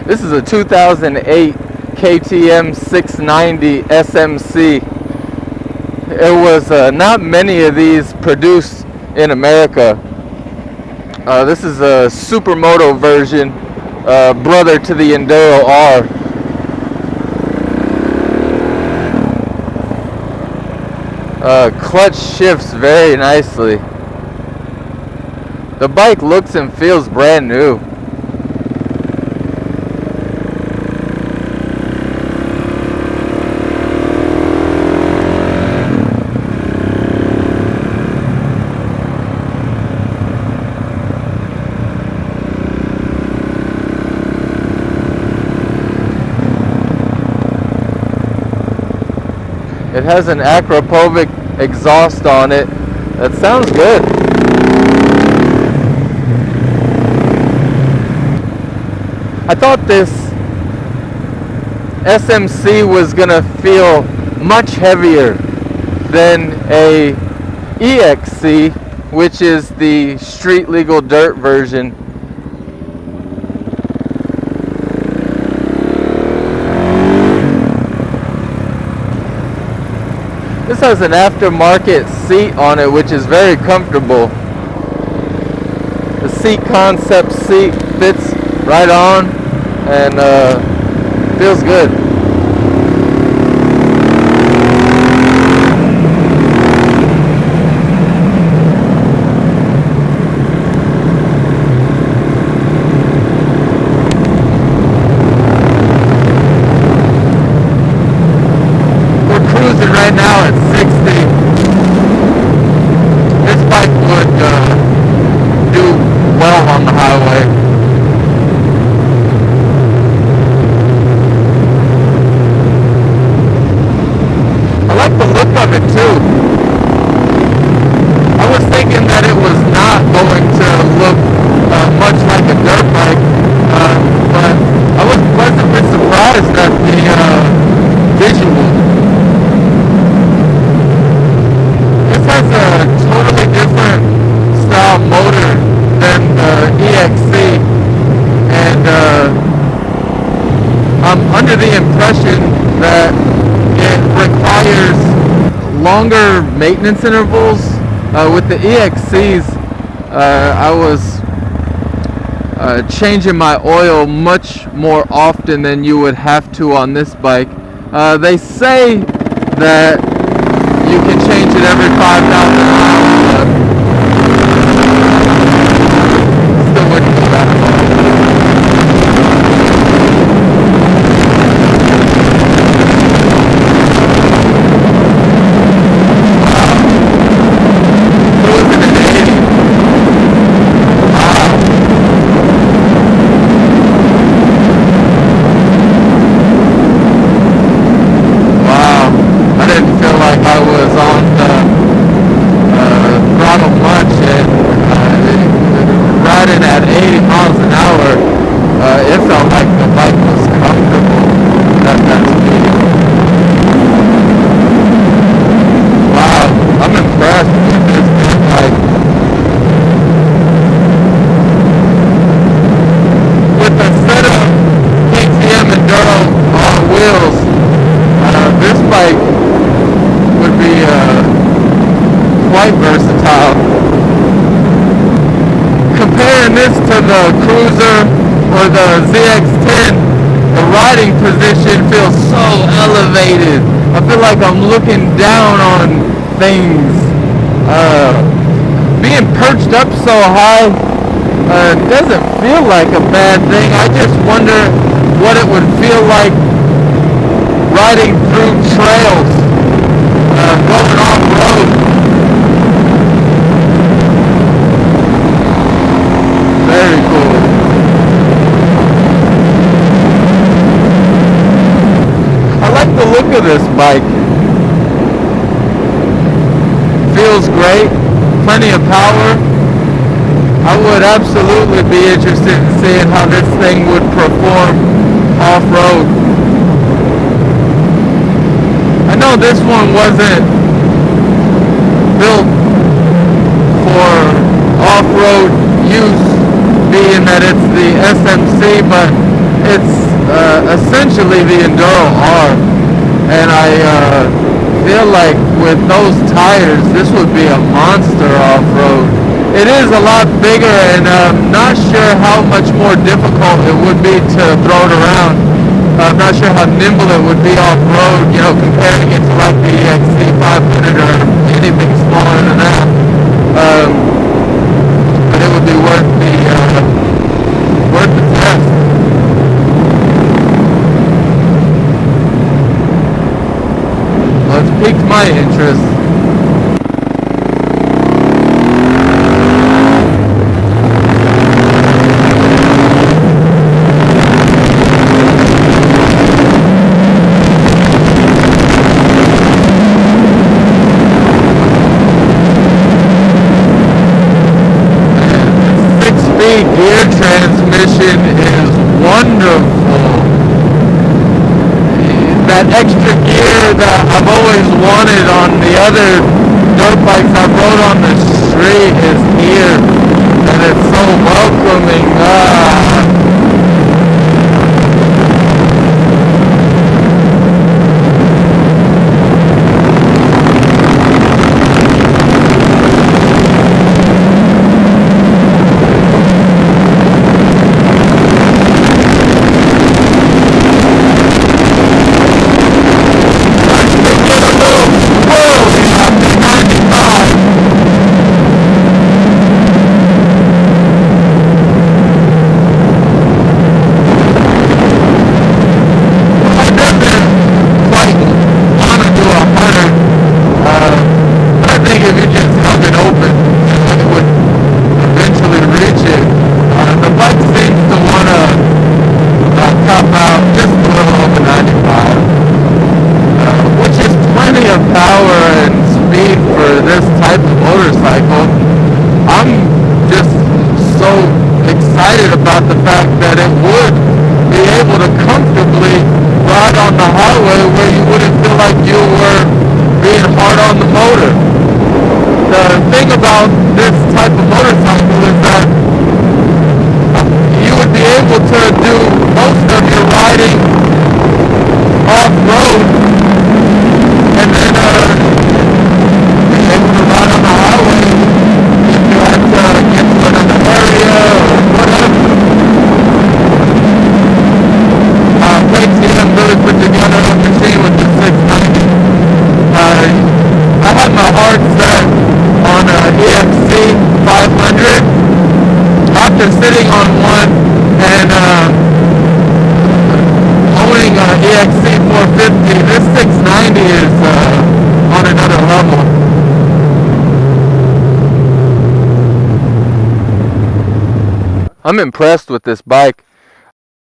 This is a 2008 KTM 690 SMC. There was not many of these produced in America. This is a supermoto version, brother to the Enduro R. Clutch shifts very nicely. The bike looks and feels brand new. It has an Akrapovic exhaust on it. That sounds good. I thought this SMC was gonna feel much heavier than a EXC, which is the street legal dirt version. This has an aftermarket seat on it, which is very comfortable. The seat concept seat fits right on and feels good. Right now at 60. This bike would do well on the highway. I like the look of it too. I was thinking that it was not going to look much like a dirt bike, but I was pleasantly surprised at the visual. Has a totally different style motor than the EXC, and I'm under the impression that it requires longer maintenance intervals. With the EXCs, I was changing my oil much more often than you would have to on this bike. They say that you can change it every 5,000 miles, but still wouldn't go that far. Wow. Cruising at 80. Wow. Wow. I didn't feel like I was on the throttle much, and riding at 80 miles an hour, it felt like the bike was comfortable at that speed. Wow, I'm impressed with this bike. With a set of KTM Enduro on wheels, this bike would be quite versatile. Comparing this to the Cruiser or the ZX-10, the riding position feels so elevated. I feel like I'm looking down on things. Being perched up so high doesn't feel like a bad thing. I just wonder what it would feel like riding through trails, going off-road. Very cool. I like the look of this bike. Feels great, plenty of power. I would absolutely be interested in seeing how this thing would perform off-road. I know this one wasn't built for off-road use, being that it's the SMC, but it's essentially the Enduro R, and I feel like with those tires, this would be a monster off-road. It is a lot bigger, and I'm not sure how much more difficult it would be to throw it around. I'm not sure how nimble it would be off-road, you know, comparing it to like the XC500 or anything smaller than that. But it would be worth the test. Well, it's piqued my interest. Gear transmission is wonderful. That extra gear that I've always wanted on the other dirt bikes I've rode on the street is here, and it's so welcoming. Power and speed for this type of motorcycle. I'm just so excited about the fact that it would be able to comfortably ride on the highway where you wouldn't feel like you were being hard on the motor. The thing about this type of motorcycle is that you would be able to do most of your riding off-road, and then be able to ride on the highway if you had to get to another area or whatever. KTM really put together a machine with the 690. I had my heart set on an EXC 500 after sitting on one and owning an EXC 450. This 690 is on another level. I'm impressed with this bike.